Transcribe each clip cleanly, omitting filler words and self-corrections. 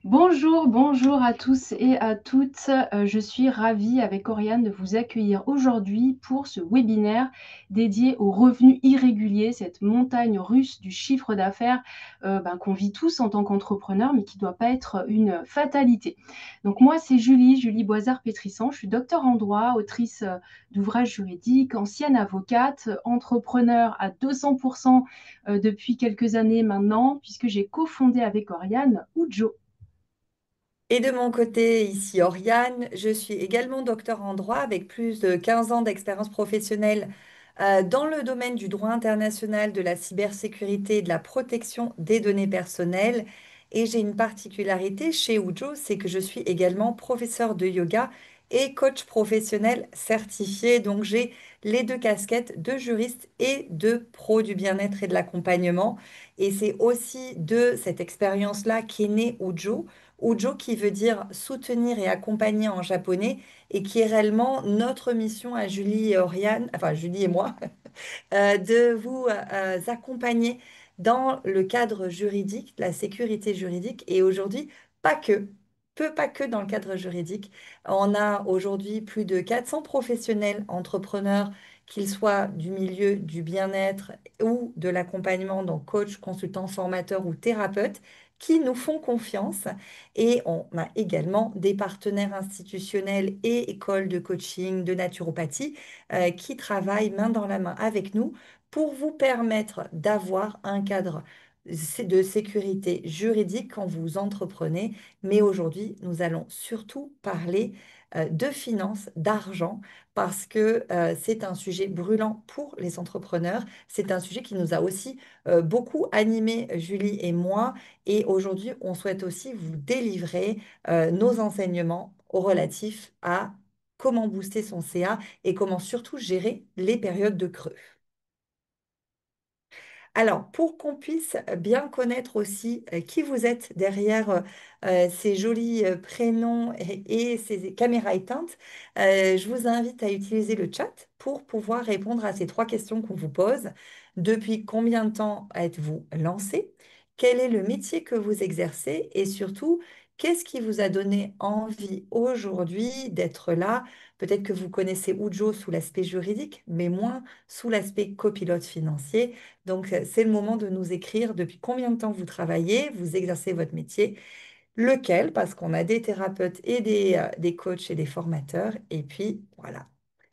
Bonjour, bonjour à tous et à toutes. Je suis ravie avec Oriane de vous accueillir aujourd'hui pour ce webinaire dédié aux revenus irréguliers, cette montagne russe du chiffre d'affaires qu'on vit tous en tant qu'entrepreneurs, mais qui ne doit pas être une fatalité. Donc moi, c'est Julie Boisard-Pétrissan. Je suis docteur en droit, autrice d'ouvrages juridiques, ancienne avocate, entrepreneur à 200% depuis quelques années maintenant, puisque j'ai cofondé avec Oriane Ujo. Et de mon côté, ici Oriane, je suis également docteur en droit avec plus de 15 ans d'expérience professionnelle dans le domaine du droit international, de la cybersécurité et de la protection des données personnelles. Et j'ai une particularité chez Ujo, c'est que je suis également professeur de yoga et coach professionnel certifié. Donc j'ai les deux casquettes de juriste et de pro du bien-être et de l'accompagnement. Et c'est aussi de cette expérience-là qu'est né Ujo. Ujo qui veut dire soutenir et accompagner en japonais et qui est réellement notre mission à Julie et Oriane, enfin Julie et moi, de vous accompagner dans le cadre juridique, la sécurité juridique et aujourd'hui, pas que, pas que dans le cadre juridique. On a aujourd'hui plus de 400 professionnels entrepreneurs, qu'ils soient du milieu du bien-être ou de l'accompagnement, donc coach, consultant, formateur ou thérapeute, qui nous font confiance. Et on a également des partenaires institutionnels et écoles de coaching, de naturopathie, qui travaillent main dans la main avec nous pour vous permettre d'avoir un cadre de sécurité juridique quand vous entreprenez. Mais aujourd'hui, nous allons surtout parler de finances, d'argent, parce que c'est un sujet brûlant pour les entrepreneurs. C'est un sujet qui nous a aussi beaucoup animés, Julie et moi. Et aujourd'hui, on souhaite aussi vous délivrer nos enseignements relatifs à comment booster son CA et comment surtout gérer les périodes de creux. Alors, pour qu'on puisse bien connaître aussi qui vous êtes derrière ces jolis prénoms et ces caméras éteintes, je vous invite à utiliser le chat pour pouvoir répondre à ces trois questions qu'on vous pose. Depuis combien de temps êtes-vous lancé? Quel est le métier que vous exercez? Et surtout, qu'est-ce qui vous a donné envie aujourd'hui d'être là? Peut-être que vous connaissez Ujo sous l'aspect juridique, mais moins sous l'aspect copilote financier. Donc, c'est le moment de nous écrire depuis combien de temps vous travaillez, vous exercez votre métier, lequel, parce qu'on a des thérapeutes et des coachs et des formateurs, et puis voilà,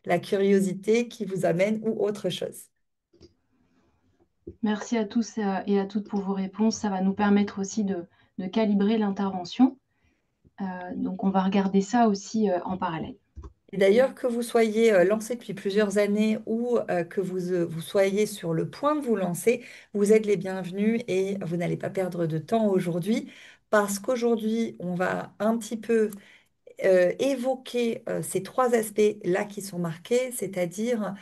la curiosité qui vous amène ou autre chose. Merci à tous et à toutes pour vos réponses. Ça va nous permettre aussi de calibrer l'intervention. Donc, on va regarder ça aussi en parallèle. Et d'ailleurs, que vous soyez lancé depuis plusieurs années ou que vous soyez sur le point de vous lancer, vous êtes les bienvenus et vous n'allez pas perdre de temps aujourd'hui parce qu'aujourd'hui, on va un petit peu évoquer ces trois aspects-là qui sont marqués, c'est-à-dire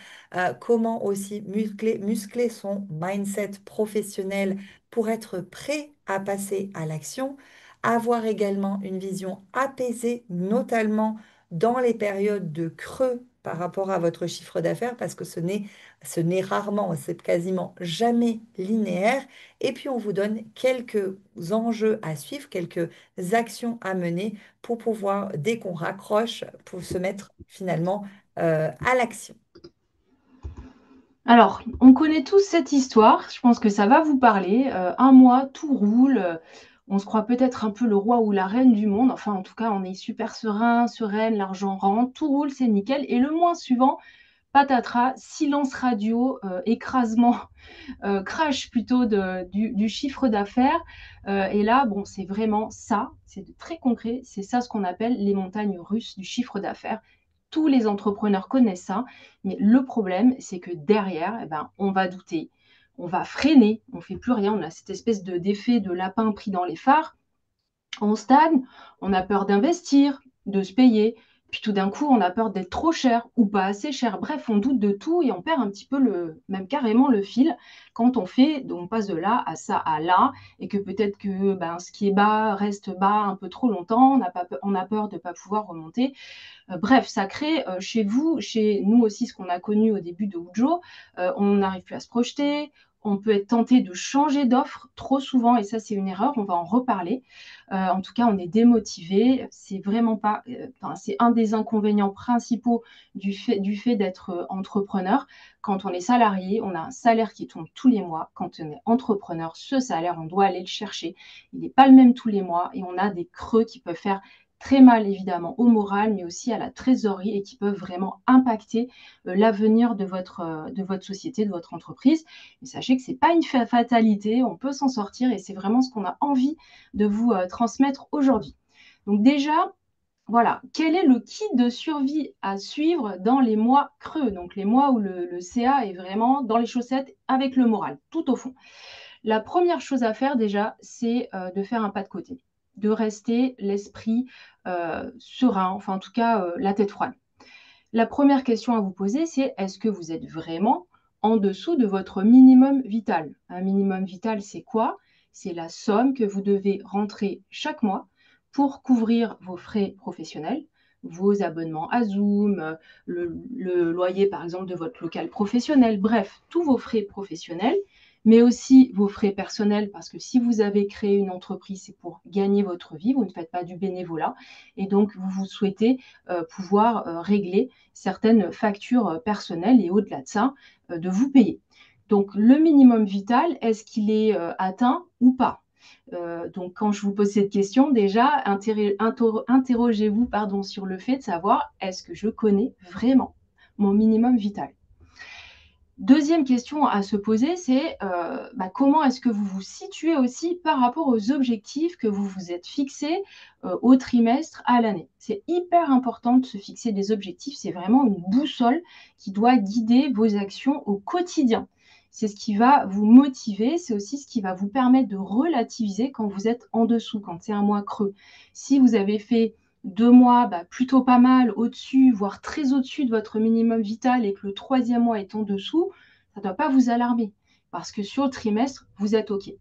comment aussi muscler son mindset professionnel pour être prêt à passer à l'action, avoir également une vision apaisée, notamment dans les périodes de creux par rapport à votre chiffre d'affaires, parce que ce n'est rarement, c'est quasiment jamais linéaire. Et puis, on vous donne quelques enjeux à suivre, quelques actions à mener pour pouvoir, dès qu'on raccroche, pour se mettre finalement à l'action. Alors, on connaît tous cette histoire. Je pense que ça va vous parler. Un mois, tout roule. On se croit peut-être un peu le roi ou la reine du monde. Enfin, en tout cas, on est super serein, sereine, l'argent rentre, tout roule, c'est nickel. Et le mois suivant, patatras, silence radio, écrasement, crash plutôt du chiffre d'affaires. Et là, bon, c'est vraiment ça, c'est très concret, c'est ça ce qu'on appelle les montagnes russes du chiffre d'affaires. Tous les entrepreneurs connaissent ça, mais le problème, c'est que derrière, eh ben, on va douter, on va freiner, on ne fait plus rien, on a cette espèce d'effet de lapin pris dans les phares, on stagne, on a peur d'investir, de se payer, puis tout d'un coup, on a peur d'être trop cher ou pas assez cher. Bref, on doute de tout et on perd un petit peu même carrément le fil quand on passe de là à ça à là, et que peut-être que ben, ce qui est bas reste bas un peu trop longtemps, on a peur de ne pas pouvoir remonter. Bref, ça crée chez vous, chez nous aussi, ce qu'on a connu au début de Ujo. On n'arrive plus à se projeter, On peut être tenté de changer d'offre trop souvent et ça, c'est une erreur. On va en reparler. En tout cas, on est démotivé. C'est vraiment pas, c'est un des inconvénients principaux du fait d'être entrepreneur. Quand on est salarié, on a un salaire qui tombe tous les mois. Quand on est entrepreneur, ce salaire, on doit aller le chercher. Il n'est pas le même tous les mois et on a des creux qui peuvent faire très mal évidemment au moral, mais aussi à la trésorerie et qui peuvent vraiment impacter l'avenir de votre société, de votre entreprise. Et sachez que ce n'est pas une fatalité, on peut s'en sortir et c'est vraiment ce qu'on a envie de vous transmettre aujourd'hui. Donc déjà, voilà, quel est le kit de survie à suivre dans les mois creux, donc les mois où le CA est vraiment dans les chaussettes avec le moral, tout au fond. La première chose à faire déjà, c'est de faire un pas de côté, de rester l'esprit serein, enfin en tout cas la tête froide. La première question à vous poser, c'est est-ce que vous êtes vraiment en dessous de votre minimum vital? Un minimum vital, c'est quoi? C'est la somme que vous devez rentrer chaque mois pour couvrir vos frais professionnels, vos abonnements à Zoom, le loyer par exemple de votre local professionnel, bref, tous vos frais professionnels, mais aussi vos frais personnels, parce que si vous avez créé une entreprise, c'est pour gagner votre vie, vous ne faites pas du bénévolat, et donc vous souhaitez pouvoir régler certaines factures personnelles et au-delà de ça, de vous payer. Donc le minimum vital, est-ce qu'il est atteint ou pas? Donc quand je vous pose cette question, déjà, interrogez-vous sur le fait de savoir est-ce que je connais vraiment mon minimum vital? Deuxième question à se poser, c'est comment est-ce que vous vous situez aussi par rapport aux objectifs que vous vous êtes fixés au trimestre, à l'année. C'est hyper important de se fixer des objectifs, c'est vraiment une boussole qui doit guider vos actions au quotidien. C'est ce qui va vous motiver, c'est aussi ce qui va vous permettre de relativiser quand vous êtes en dessous, quand c'est un mois creux. Si vous avez fait 2 mois plutôt pas mal au-dessus, voire très au-dessus de votre minimum vital et que le troisième mois est en dessous, ça ne doit pas vous alarmer parce que sur le trimestre, vous êtes OK.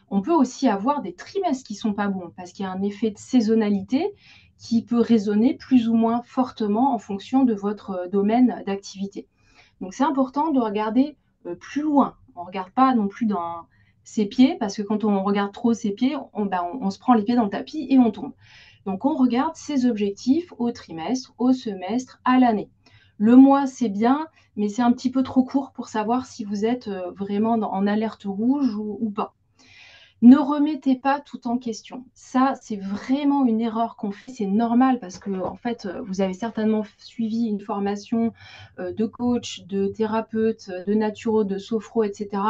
On peut aussi avoir des trimestres qui ne sont pas bons parce qu'il y a un effet de saisonnalité qui peut résonner plus ou moins fortement en fonction de votre domaine d'activité. Donc c'est important de regarder plus loin. On ne regarde pas non plus dans ses pieds parce que quand on regarde trop ses pieds, on se prend les pieds dans le tapis et on tombe. Donc, on regarde ses objectifs au trimestre, au semestre, à l'année. Le mois, c'est bien, mais c'est un petit peu trop court pour savoir si vous êtes vraiment en alerte rouge ou pas. Ne remettez pas tout en question. Ça, c'est vraiment une erreur qu'on fait. C'est normal parce que, en fait, vous avez certainement suivi une formation de coach, de thérapeute, de naturo, de sophro, etc.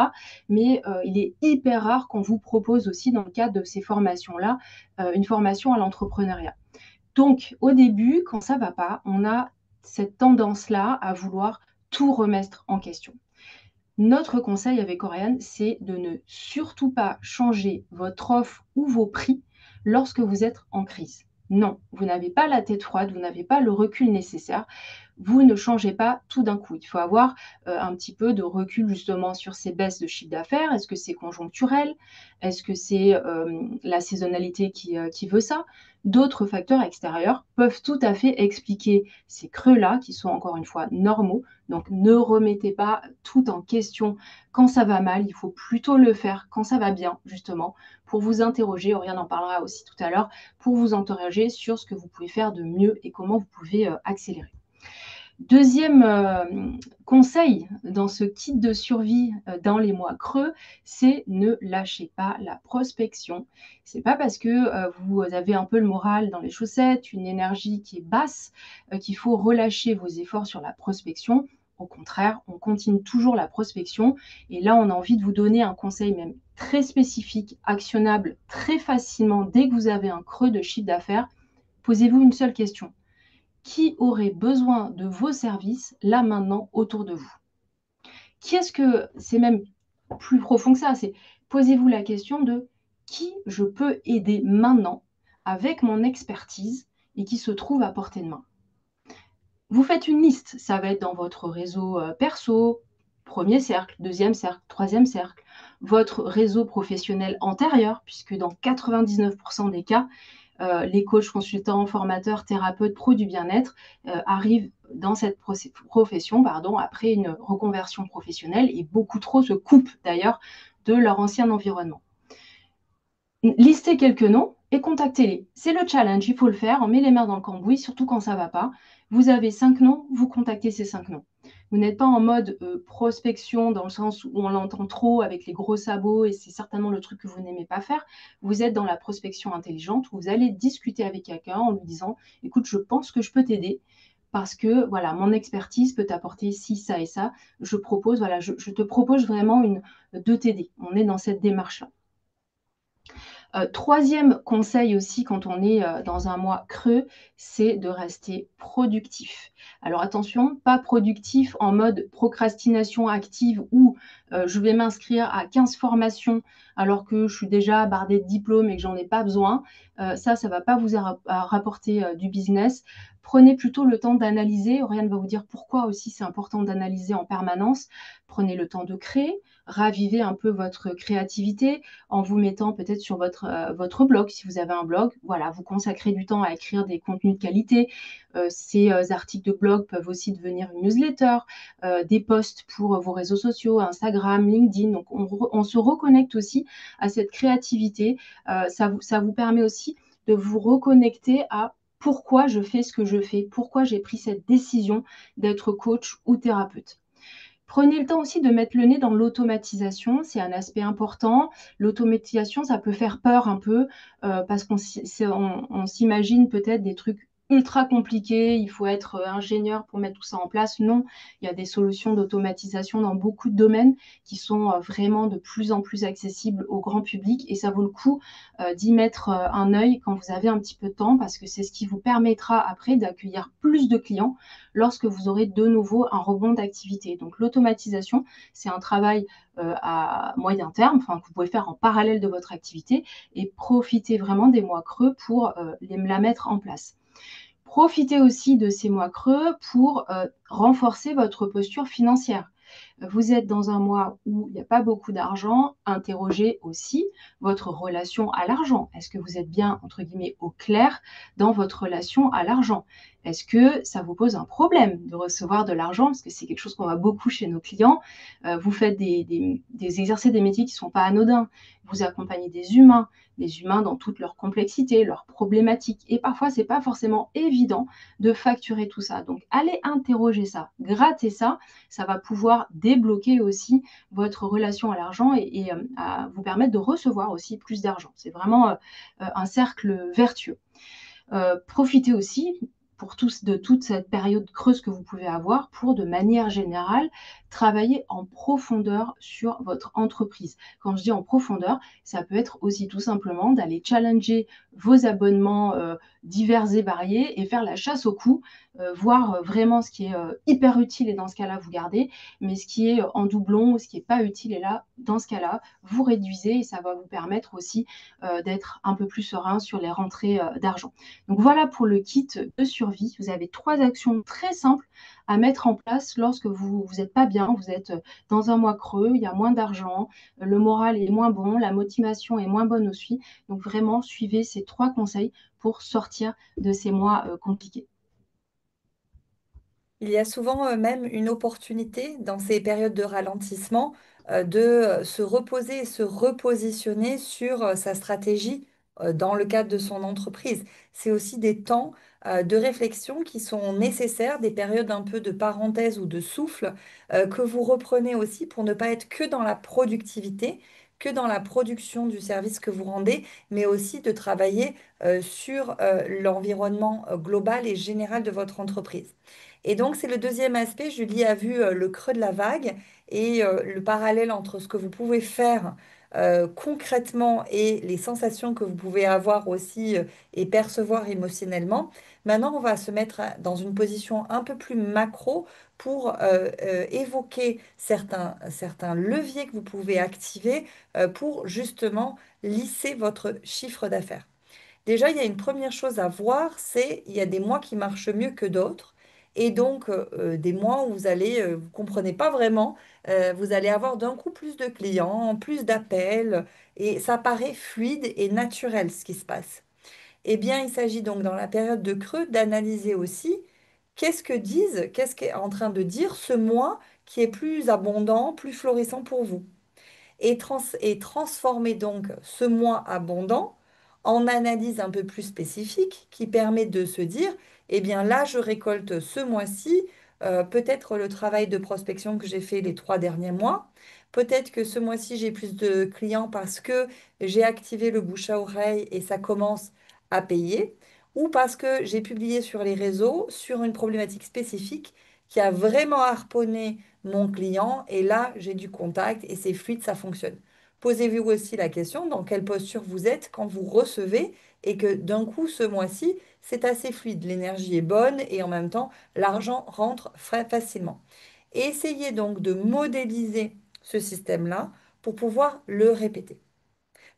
Mais il est hyper rare qu'on vous propose aussi, dans le cadre de ces formations-là, une formation à l'entrepreneuriat. Donc, au début, quand ça ne va pas, on a cette tendance-là à vouloir tout remettre en question. Notre conseil avec Oriane, c'est de ne surtout pas changer votre offre ou vos prix lorsque vous êtes en crise. Non, vous n'avez pas la tête froide, vous n'avez pas le recul nécessaire. Vous ne changez pas tout d'un coup. Il faut avoir un petit peu de recul justement sur ces baisses de chiffre d'affaires. Est-ce que c'est conjoncturel? Est-ce que c'est la saisonnalité qui veut ça? D'autres facteurs extérieurs peuvent tout à fait expliquer ces creux-là qui sont encore une fois normaux. Donc ne remettez pas tout en question quand ça va mal. Il faut plutôt le faire quand ça va bien, justement, pour vous interroger. Oriane en parlera aussi tout à l'heure, pour vous interroger sur ce que vous pouvez faire de mieux et comment vous pouvez accélérer. Deuxième conseil dans ce kit de survie dans les mois creux, c'est ne lâchez pas la prospection. C'est pas parce que vous avez un peu le moral dans les chaussettes, une énergie qui est basse, qu'il faut relâcher vos efforts sur la prospection. Au contraire, on continue toujours la prospection. Et là, on a envie de vous donner un conseil même très spécifique, actionnable très facilement dès que vous avez un creux de chiffre d'affaires. Posez-vous une seule question. Qui aurait besoin de vos services là maintenant autour de vous? Qui est-ce que c'est même plus profond que ça, c'est posez-vous la question de qui je peux aider maintenant avec mon expertise et qui se trouve à portée de main. Vous faites une liste, ça va être dans votre réseau perso, premier cercle, deuxième cercle, troisième cercle, votre réseau professionnel antérieur, puisque dans 99% des cas, les coachs, consultants, formateurs, thérapeutes, pros du bien-être arrivent dans cette profession, pardon, après une reconversion professionnelle et beaucoup trop se coupent d'ailleurs de leur ancien environnement. Listez quelques noms et contactez-les. C'est le challenge, il faut le faire. On met les mains dans le cambouis, surtout quand ça ne va pas. Vous avez 5 noms, vous contactez ces 5 noms. Vous n'êtes pas en mode prospection dans le sens où on l'entend trop avec les gros sabots et c'est certainement le truc que vous n'aimez pas faire. Vous êtes dans la prospection intelligente où vous allez discuter avec quelqu'un en lui disant, écoute, je pense que je peux t'aider parce que voilà, mon expertise peut t'apporter ci, ça et ça. Je propose, voilà, je te propose vraiment de t'aider. On est dans cette démarche-là. Troisième conseil aussi quand on est dans un mois creux, c'est de rester productif. Alors attention, pas productif en mode procrastination active où je vais m'inscrire à 15 formations alors que je suis déjà bardée de diplômes et que j'en ai pas besoin. Ça ne va pas vous rapporter du business. Prenez plutôt le temps d'analyser. Oriane va vous dire pourquoi aussi c'est important d'analyser en permanence. Prenez le temps de créer, ravivez un peu votre créativité en vous mettant peut-être sur votre blog, si vous avez un blog. Voilà, vous consacrez du temps à écrire des contenus de qualité. Ces articles de blog peuvent aussi devenir une newsletter, des posts pour vos réseaux sociaux, Instagram, LinkedIn. Donc, on se reconnecte aussi à cette créativité. Ça vous permet aussi de vous reconnecter à pourquoi je fais ce que je fais, pourquoi j'ai pris cette décision d'être coach ou thérapeute. Prenez le temps aussi de mettre le nez dans l'automatisation, c'est un aspect important. L'automatisation, ça peut faire peur un peu parce on s'imagine peut-être des trucs ultra compliqués, il faut être ingénieur pour mettre tout ça en place. Non, il y a des solutions d'automatisation dans beaucoup de domaines qui sont vraiment de plus en plus accessibles au grand public et ça vaut le coup d'y mettre un œil quand vous avez un petit peu de temps parce que c'est ce qui vous permettra après d'accueillir plus de clients lorsque vous aurez de nouveau un rebond d'activité. Donc l'automatisation, c'est un travail à moyen terme, enfin, que vous pouvez faire en parallèle de votre activité et profitez vraiment des mois creux pour la mettre en place. Profitez aussi de ces mois creux pour renforcer votre posture financière. Vous êtes dans un mois où il n'y a pas beaucoup d'argent, interrogez aussi votre relation à l'argent. Est-ce que vous êtes bien, entre guillemets, au clair dans votre relation à l'argent? Est-ce que ça vous pose un problème de recevoir de l'argent? Parce que c'est quelque chose qu'on voit beaucoup chez nos clients. Vous faites des exercices, des métiers qui ne sont pas anodins. Vous accompagnez des humains dans toute leur complexité, leurs problématiques. Et parfois, ce n'est pas forcément évident de facturer tout ça. Donc, allez interroger ça, grattez ça. Ça va pouvoir débloquer aussi votre relation à l'argent et à vous permettre de recevoir aussi plus d'argent. C'est vraiment un cercle vertueux. Profitez aussi de toute cette période creuse que vous pouvez avoir pour, de manière générale, travailler en profondeur sur votre entreprise. Quand je dis en profondeur, ça peut être aussi tout simplement d'aller challenger vos abonnements divers et variés et faire la chasse au coût, voir vraiment ce qui est hyper utile et dans ce cas-là, vous gardez, mais ce qui est en doublon ou ce qui n'est pas utile, et là, dans ce cas-là, vous réduisez et ça va vous permettre aussi d'être un peu plus serein sur les rentrées d'argent. Donc voilà pour le kit de survie. Vous avez 3 actions très simples à mettre en place lorsque vous n'êtes pas bien, vous êtes dans un mois creux, il y a moins d'argent, le moral est moins bon, la motivation est moins bonne aussi. Donc vraiment, suivez ces 3 conseils pour sortir de ces mois compliqués. Il y a souvent même une opportunité dans ces périodes de ralentissement de se reposer et se repositionner sur sa stratégie dans le cadre de son entreprise. C'est aussi des temps de réflexion qui sont nécessaires, des périodes un peu de parenthèse ou de souffle que vous reprenez aussi pour ne pas être que dans la productivité, que dans la production du service que vous rendez, mais aussi de travailler sur l'environnement global et général de votre entreprise. Et donc, c'est le deuxième aspect. Julie a vu le creux de la vague et le parallèle entre ce que vous pouvez faire concrètement et les sensations que vous pouvez avoir aussi et percevoir émotionnellement. Maintenant, on va se mettre dans une position un peu plus macro pour évoquer certains leviers que vous pouvez activer pour justement lisser votre chiffre d'affaires. Déjà, il y a une première chose à voir, c'est il y a des mois qui marchent mieux que d'autres. Et donc, des mois où vous comprenez pas vraiment, vous allez avoir d'un coup plus de clients, plus d'appels, et ça paraît fluide et naturel ce qui se passe. Eh bien, il s'agit donc dans la période de creux d'analyser aussi qu'est-ce qu'est en train de dire ce mois qui est plus abondant, plus florissant pour vous? Et transformer donc ce mois abondant en analyse un peu plus spécifique qui permet de se dire, eh bien là, je récolte ce mois-ci, peut-être le travail de prospection que j'ai fait les 3 derniers mois. Peut-être que ce mois-ci, j'ai plus de clients parce que j'ai activé le bouche à oreille et ça commence à payer, ou parce que j'ai publié sur les réseaux sur une problématique spécifique qui a vraiment harponné mon client et là, j'ai du contact et c'est fluide, ça fonctionne. Posez-vous aussi la question dans quelle posture vous êtes quand vous recevez et que d'un coup, ce mois-ci, c'est assez fluide, l'énergie est bonne et en même temps, l'argent rentre facilement. Et essayez donc de modéliser ce système-là pour pouvoir le répéter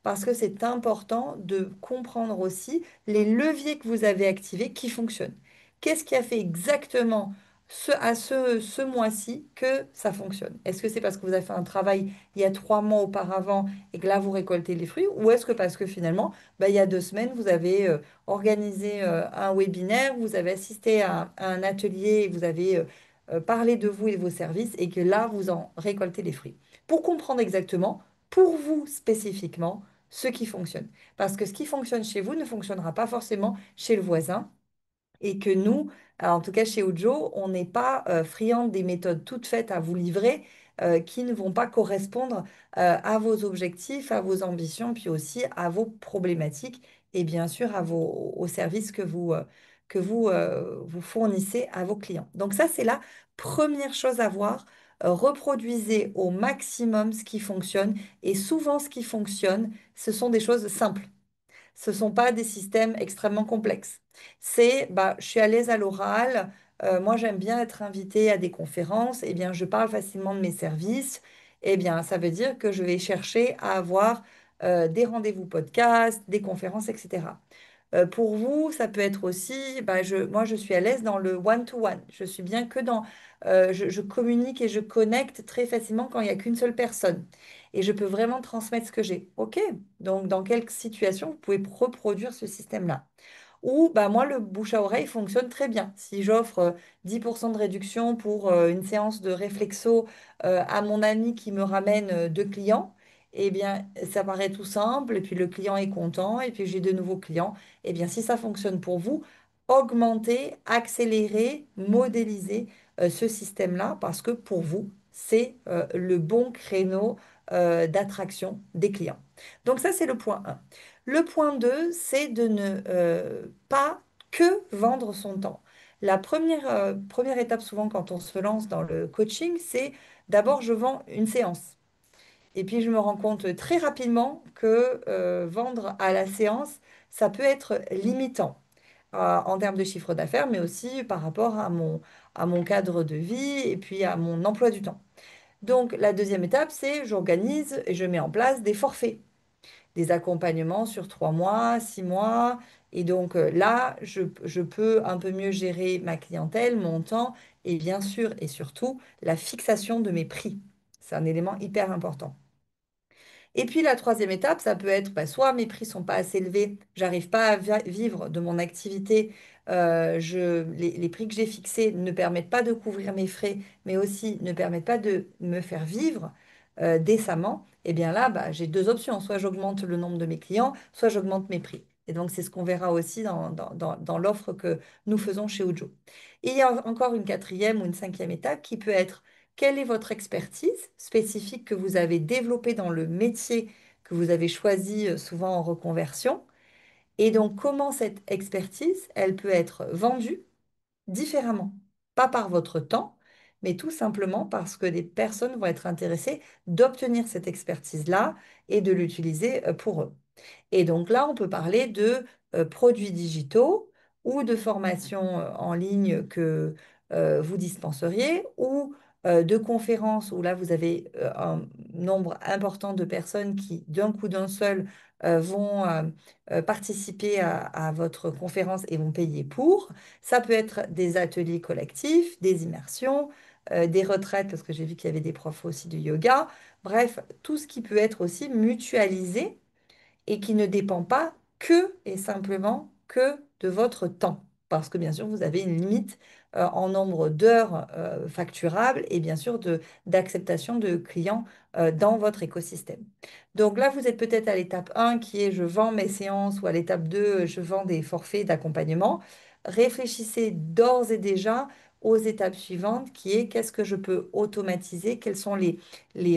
parce que c'est important de comprendre aussi les leviers que vous avez activés qui fonctionnent. Qu'est-ce qui a fait exactement ce mois-ci que ça fonctionne? Est-ce que c'est parce que vous avez fait un travail il y a 3 mois auparavant et que là, vous récoltez les fruits? Ou est-ce que parce que finalement, bah, il y a 2 semaines, vous avez organisé un webinaire, vous avez assisté à un atelier, et vous avez parlé de vous et de vos services et que là, vous en récoltez les fruits? Pour comprendre exactement, pour vous spécifiquement, ce qui fonctionne. Parce que ce qui fonctionne chez vous ne fonctionnera pas forcément chez le voisin et que nous, en tout cas chez Ojo, on n'est pas friand des méthodes toutes faites à vous livrer qui ne vont pas correspondre à vos objectifs, à vos ambitions, puis aussi à vos problématiques et bien sûr aux services vous fournissez à vos clients. Donc ça, c'est la première chose à voir. Reproduisez au maximum ce qui fonctionne et souvent ce qui fonctionne, ce sont des choses simples. Ce ne sont pas des systèmes extrêmement complexes. C'est, bah, je suis à l'aise à l'oral, moi j'aime bien être invitée à des conférences, eh bien je parle facilement de mes services, eh bien ça veut dire que je vais chercher à avoir des rendez-vous podcasts, des conférences, etc. Pour vous, ça peut être aussi, bah, moi je suis à l'aise dans le one-to-one. Je suis bien que je communique et je connecte très facilement quand il n'y a qu'une seule personne. Et je peux vraiment transmettre ce que j'ai. OK, donc dans quelle situation vous pouvez reproduire ce système-là? Ou bah, moi, le bouche à oreille fonctionne très bien. Si j'offre 10% de réduction pour une séance de réflexo à mon ami qui me ramène 2 clients, eh bien, ça paraît tout simple, et puis le client est content, et puis j'ai de nouveaux clients. Eh bien, si ça fonctionne pour vous, augmentez, accélérez, modélisez ce système-là, parce que pour vous, c'est le bon créneau d'attraction des clients. Donc ça, c'est le point 1. Le point 2, c'est de ne pas que vendre son temps. La première étape, souvent, quand on se lance dans le coaching, c'est d'abord, je vends une séance. Et puis, je me rends compte très rapidement que vendre à la séance, ça peut être limitant en termes de chiffre d'affaires, mais aussi par rapport à mon cadre de vie et puis à mon emploi du temps. Donc, la deuxième étape, c'est j'organise et je mets en place des forfaits, des accompagnements sur 3 mois, 6 mois. Et donc là, je peux un peu mieux gérer ma clientèle, mon temps et bien sûr et surtout la fixation de mes prix. C'est un élément hyper important. Et puis la troisième étape, ça peut être bah, soit mes prix sont pas assez élevés, j'arrive pas à vivre de mon activité, les prix que j'ai fixés ne permettent pas de couvrir mes frais, mais aussi ne permettent pas de me faire vivre décemment. Et bien là, bah, j'ai deux options, soit j'augmente le nombre de mes clients, soit j'augmente mes prix. Et donc c'est ce qu'on verra aussi dans l'offre que nous faisons chez Ujo. Et il y a encore une quatrième ou une cinquième étape qui peut être quelle est votre expertise spécifique que vous avez développée dans le métier que vous avez choisi souvent en reconversion? Et donc, comment cette expertise, elle peut être vendue différemment? Pas par votre temps, mais tout simplement parce que des personnes vont être intéressées d'obtenir cette expertise-là et de l'utiliser pour eux. Et donc là, on peut parler de produits digitaux ou de formations en ligne que vous dispenseriez ou de conférences où là, vous avez un nombre important de personnes qui, d'un coup d'un seul, vont participer à votre conférence et vont payer pour. Ça peut être des ateliers collectifs, des immersions, des retraites, parce que j'ai vu qu'il y avait des profs aussi de yoga. Bref, tout ce qui peut être aussi mutualisé et qui ne dépend pas que et simplement que de votre temps. Parce que bien sûr, vous avez une limite en nombre d'heures facturables et bien sûr d'acceptation de clients dans votre écosystème. Donc là, vous êtes peut-être à l'étape 1 qui est je vends mes séances ou à l'étape 2 je vends des forfaits d'accompagnement. Réfléchissez d'ores et déjà aux étapes suivantes qui est qu'est-ce que je peux automatiser, quels sont les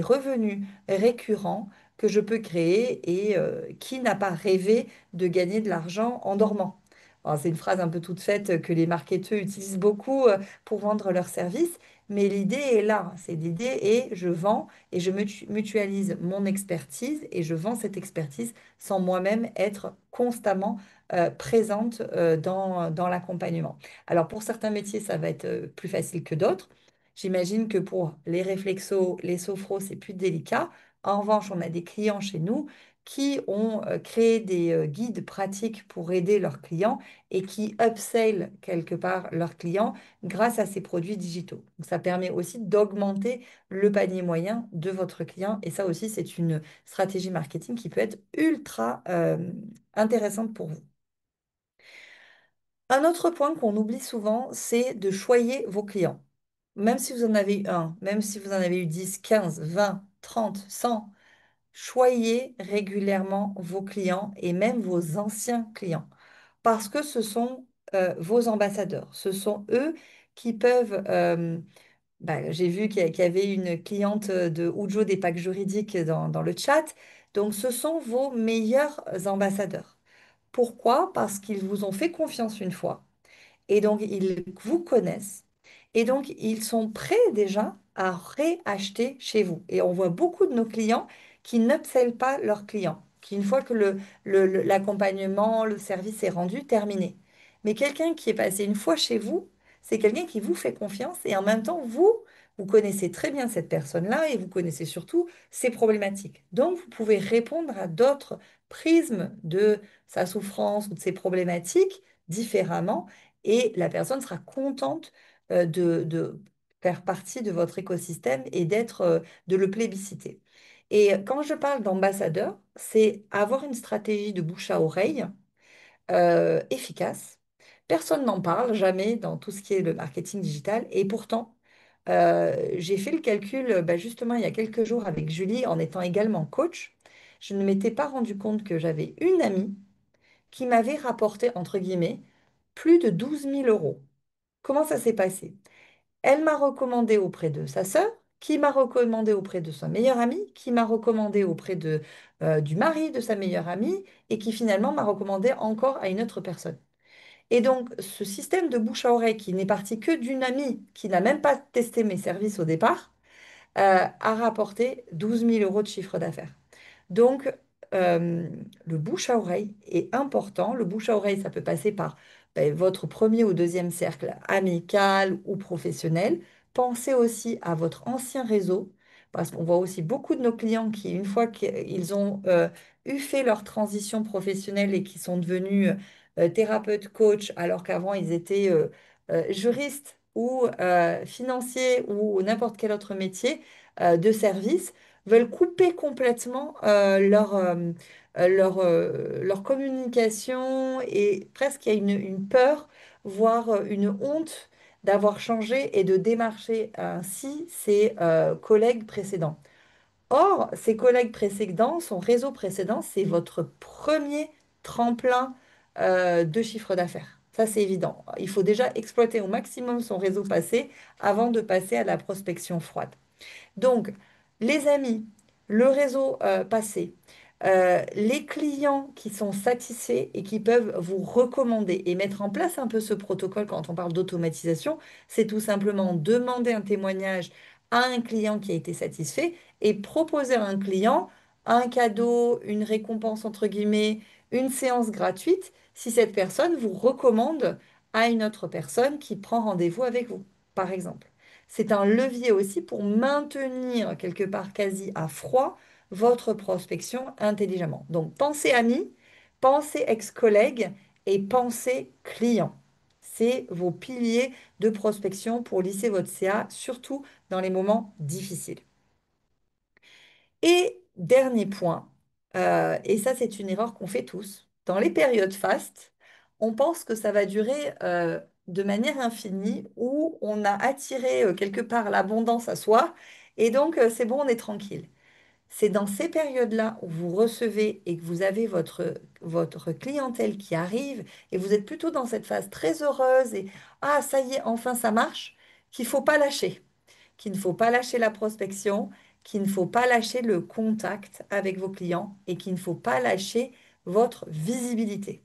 revenus récurrents que je peux créer et qui n'a pas rêvé de gagner de l'argent en dormant. Alors, c'est une phrase un peu toute faite que les marketeurs utilisent beaucoup pour vendre leurs services, mais l'idée est là. C'est l'idée est je vends et je mutualise mon expertise et je vends cette expertise sans moi-même être constamment présente dans l'accompagnement. Alors pour certains métiers, ça va être plus facile que d'autres. J'imagine que pour les réflexos, les sophros, c'est plus délicat. En revanche, on a des clients chez nous qui ont créé des guides pratiques pour aider leurs clients et qui upsell quelque part leurs clients grâce à ces produits digitaux. Donc, ça permet aussi d'augmenter le panier moyen de votre client et ça aussi, c'est une stratégie marketing qui peut être ultra intéressante pour vous. Un autre point qu'on oublie souvent, c'est de choyer vos clients. Même si vous en avez eu un, même si vous en avez eu 10, 15, 20, 30, 100, choyez régulièrement vos clients et même vos anciens clients parce que ce sont vos ambassadeurs. Ce sont eux qui peuvent... j'ai vu qu'il y avait une cliente de Ujo des packs juridiques dans le chat. Donc, ce sont vos meilleurs ambassadeurs. Pourquoi? Parce qu'ils vous ont fait confiance une fois. Et donc, ils vous connaissent. Et donc, ils sont prêts déjà à réacheter chez vous. Et on voit beaucoup de nos clients qui n'upsellent pas leurs clients, qui, une fois que l'accompagnement, le service est rendu, terminé. Mais quelqu'un qui est passé une fois chez vous, c'est quelqu'un qui vous fait confiance et en même temps, vous connaissez très bien cette personne-là et vous connaissez surtout ses problématiques. Donc, vous pouvez répondre à d'autres prismes de sa souffrance ou de ses problématiques différemment et la personne sera contente de faire partie de votre écosystème et de le plébisciter. Et quand je parle d'ambassadeur, c'est avoir une stratégie de bouche à oreille efficace. Personne n'en parle jamais dans tout ce qui est le marketing digital et pourtant, j'ai fait le calcul justement il y a quelques jours avec Julie en étant également coach. Je ne m'étais pas rendu compte que j'avais une amie qui m'avait rapporté, entre guillemets, plus de 12 000 euros. Comment ça s'est passé? Elle m'a recommandé auprès de sa sœur, qui m'a recommandé auprès de son meilleur ami, qui m'a recommandé auprès du mari de sa meilleure amie, et qui finalement m'a recommandé encore à une autre personne. Et donc, ce système de bouche à oreille qui n'est parti que d'une amie qui n'a même pas testé mes services au départ, a rapporté 12 000 euros de chiffre d'affaires. Donc, euh, le bouche à oreille est important. Le bouche à oreille, ça peut passer par votre premier ou deuxième cercle amical ou professionnel. Pensez aussi à votre ancien réseau, parce qu'on voit aussi beaucoup de nos clients qui, une fois qu'ils ont eu fait leur transition professionnelle et qui sont devenus thérapeutes, coach, alors qu'avant ils étaient juristes ou financiers ou n'importe quel autre métier de service, veulent couper complètement leur communication et presque il y a une peur, voire une honte d'avoir changé et de démarcher ainsi ses collègues précédents. Or, ses collègues précédents, son réseau précédent, c'est votre premier tremplin de chiffre d'affaires. Ça, c'est évident. Il faut déjà exploiter au maximum son réseau passé avant de passer à la prospection froide. Donc, les amis, le réseau passé, les clients qui sont satisfaits et qui peuvent vous recommander et mettre en place un peu ce protocole quand on parle d'automatisation, c'est tout simplement demander un témoignage à un client qui a été satisfait et proposer à un client un cadeau, une récompense entre guillemets, une séance gratuite si cette personne vous recommande à une autre personne qui prend rendez-vous avec vous, par exemple. C'est un levier aussi pour maintenir quelque part quasi à froid votre prospection intelligemment. Donc pensez amis, pensez ex-collègues et pensez clients. C'est vos piliers de prospection pour lisser votre CA, surtout dans les moments difficiles. Et dernier point, et ça c'est une erreur qu'on fait tous, dans les périodes fastes, on pense que ça va durer de manière infinie où on a attiré quelque part l'abondance à soi et donc c'est bon, on est tranquille. C'est dans ces périodes-là où vous recevez et que vous avez votre clientèle qui arrive et vous êtes plutôt dans cette phase très heureuse et ah, ça y est, enfin ça marche, qu'il ne faut pas lâcher, qu'il ne faut pas lâcher la prospection, qu'il ne faut pas lâcher le contact avec vos clients et qu'il ne faut pas lâcher votre visibilité.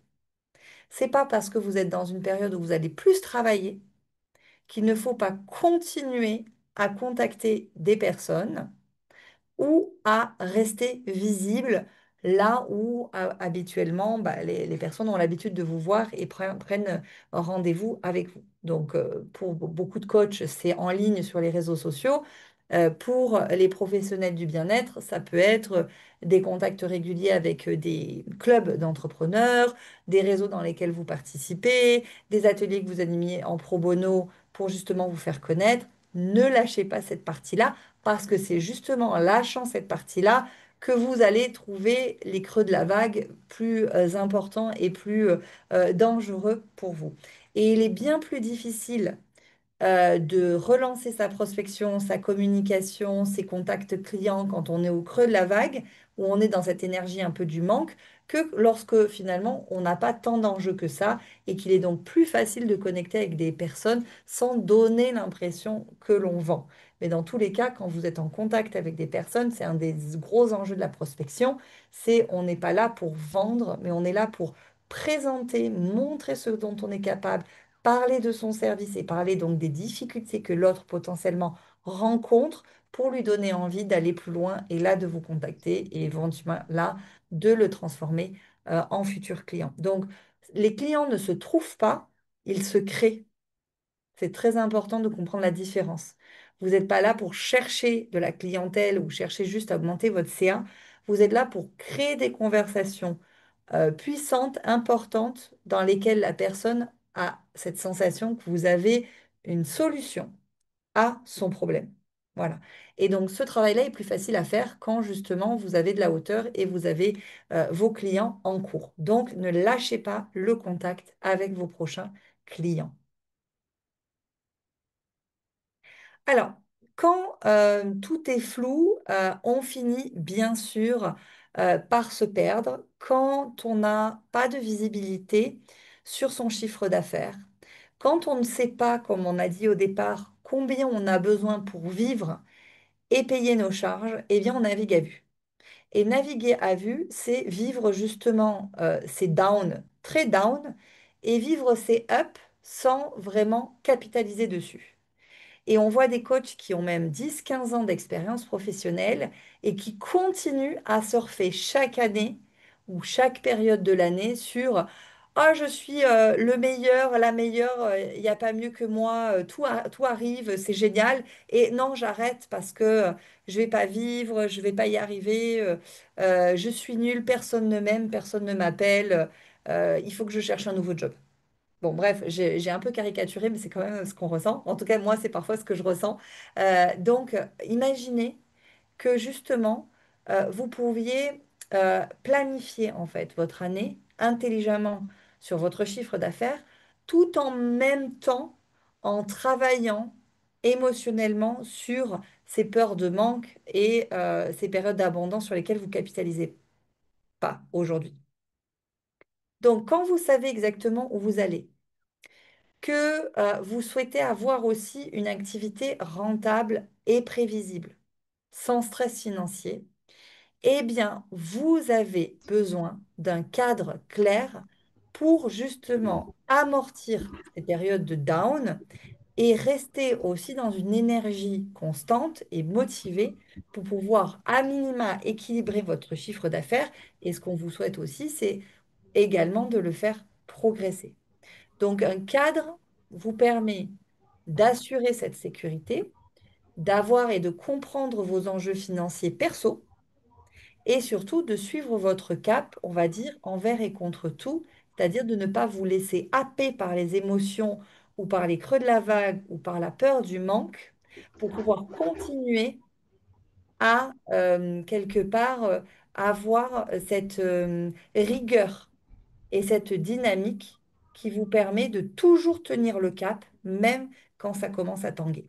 C'est pas parce que vous êtes dans une période où vous allez plus travailler qu'il ne faut pas continuer à contacter des personnes ou à rester visible là où habituellement les personnes ont l'habitude de vous voir et prennent rendez-vous avec vous. Donc pour beaucoup de coachs, c'est en ligne sur les réseaux sociaux. Pour les professionnels du bien-être, ça peut être des contacts réguliers avec des clubs d'entrepreneurs, des réseaux dans lesquels vous participez, des ateliers que vous animiez en pro bono pour justement vous faire connaître. Ne lâchez pas cette partie-là parce que c'est justement en lâchant cette partie-là que vous allez trouver les creux de la vague plus importants et plus dangereux pour vous. Et il est bien plus difficile de relancer sa prospection, sa communication, ses contacts clients quand on est au creux de la vague, où on est dans cette énergie un peu du manque, que lorsque finalement on n'a pas tant d'enjeux que ça et qu'il est donc plus facile de connecter avec des personnes sans donner l'impression que l'on vend. Mais dans tous les cas, quand vous êtes en contact avec des personnes, c'est un des gros enjeux de la prospection, c'est on n'est pas là pour vendre, mais on est là pour présenter, montrer ce dont on est capable, parler de son service et parler donc des difficultés que l'autre potentiellement rencontre pour lui donner envie d'aller plus loin et là de vous contacter et éventuellement là de le transformer en futur client. Donc, les clients ne se trouvent pas, ils se créent. C'est très important de comprendre la différence. Vous n'êtes pas là pour chercher de la clientèle ou chercher juste à augmenter votre CA. Vous êtes là pour créer des conversations puissantes, importantes, dans lesquelles la personne a cette sensation que vous avez une solution à son problème. Voilà. Et donc, ce travail-là est plus facile à faire quand justement vous avez de la hauteur et vous avez vos clients en cours. Donc, ne lâchez pas le contact avec vos prochains clients. Alors, quand tout est flou, on finit bien sûr par se perdre quand on n'a pas de visibilité sur son chiffre d'affaires, quand on ne sait pas, comme on a dit au départ, combien on a besoin pour vivre et payer nos charges, eh bien on navigue à vue. Et naviguer à vue, c'est vivre justement ces downs, très down, et vivre ces ups sans vraiment capitaliser dessus. Et on voit des coachs qui ont même 10, 15 ans d'expérience professionnelle et qui continuent à surfer chaque année ou chaque période de l'année sur ah, je suis le meilleur, la meilleure, il n'y a pas mieux que moi, tout arrive, c'est génial. Et non, j'arrête parce que je vais pas vivre, je vais pas y arriver, je suis nulle, personne ne m'aime, personne ne m'appelle, il faut que je cherche un nouveau job. Bon, bref, j'ai un peu caricaturé, mais c'est quand même ce qu'on ressent. En tout cas, moi, c'est parfois ce que je ressens. Donc, imaginez que justement, vous pouviez planifier en fait votre année intelligemment sur votre chiffre d'affaires, tout en même temps en travaillant émotionnellement sur ces peurs de manque et ces périodes d'abondance sur lesquelles vous capitalisez pas aujourd'hui. Donc, quand vous savez exactement où vous allez, que vous souhaitez avoir aussi une activité rentable et prévisible, sans stress financier, eh bien, vous avez besoin d'un cadre clair pour justement amortir ces périodes de down et rester aussi dans une énergie constante et motivée pour pouvoir à minima équilibrer votre chiffre d'affaires. Et ce qu'on vous souhaite aussi, c'est également de le faire progresser. Donc, un cadre vous permet d'assurer cette sécurité, d'avoir et de comprendre vos enjeux financiers perso et surtout de suivre votre cap, on va dire, envers et contre tout, c'est-à-dire de ne pas vous laisser happer par les émotions ou par les creux de la vague ou par la peur du manque pour pouvoir continuer à, quelque part, avoir cette rigueur et cette dynamique qui vous permet de toujours tenir le cap, même quand ça commence à tanguer.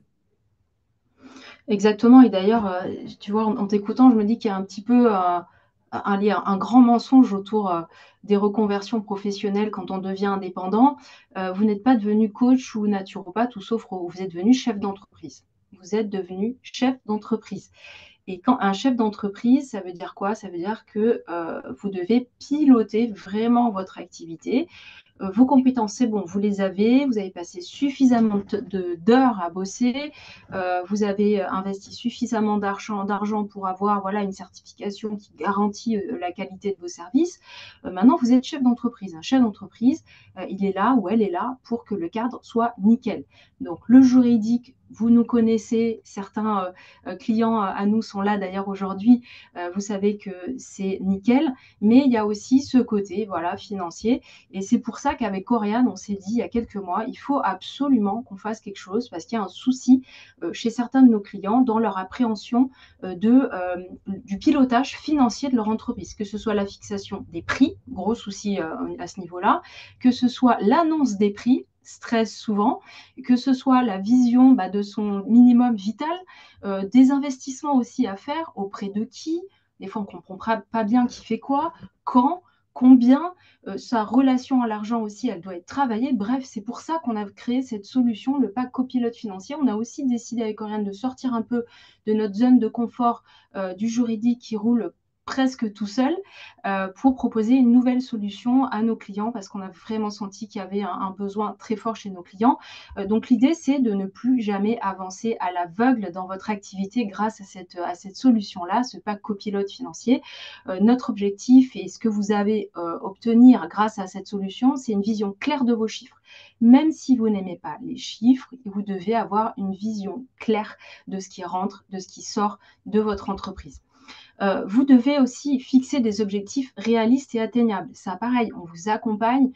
Exactement. Et d'ailleurs, tu vois, en t'écoutant, je me dis qu'il y a un petit peu un grand mensonge autour des reconversions professionnelles quand on devient indépendant. Vous n'êtes pas devenu coach ou naturopathe ou sophro, vous êtes devenu chef d'entreprise. Vous êtes devenu chef d'entreprise. Et quand un chef d'entreprise, ça veut dire quoi? Ça veut dire que vous devez piloter vraiment votre activité. Vos compétences, c'est bon, vous avez passé suffisamment d'heures à bosser, vous avez investi suffisamment d'argent pour avoir voilà, une certification qui garantit la qualité de vos services. Maintenant, vous êtes chef d'entreprise. Un chef d'entreprise, il est là ou elle est là pour que le cadre soit nickel. Donc, le juridique, vous nous connaissez, certains clients à nous sont là d'ailleurs aujourd'hui, vous savez que c'est nickel, mais il y a aussi ce côté voilà, financier et c'est pour ça qu'avec Oriane, on s'est dit il y a quelques mois, il faut absolument qu'on fasse quelque chose parce qu'il y a un souci chez certains de nos clients dans leur appréhension du pilotage financier de leur entreprise, que ce soit la fixation des prix, gros souci à ce niveau-là, que ce soit l'annonce des prix, stress souvent, que ce soit la vision de son minimum vital, des investissements aussi à faire auprès de qui, des fois on ne comprend pas bien qui fait quoi, quand, combien, sa relation à l'argent aussi, elle doit être travaillée. Bref, c'est pour ça qu'on a créé cette solution, le pack copilote financier. On a aussi décidé avec Oriane de sortir un peu de notre zone de confort du juridique qui roule presque tout seul pour proposer une nouvelle solution à nos clients parce qu'on a vraiment senti qu'il y avait un besoin très fort chez nos clients. Donc l'idée, c'est de ne plus jamais avancer à l'aveugle dans votre activité grâce à cette solution-là, ce pack copilote financier. Notre objectif et ce que vous avez obtenir grâce à cette solution, c'est une vision claire de vos chiffres. Même si vous n'aimez pas les chiffres, vous devez avoir une vision claire de ce qui rentre, de ce qui sort de votre entreprise. Vous devez aussi fixer des objectifs réalistes et atteignables. Ça, pareil, on vous accompagne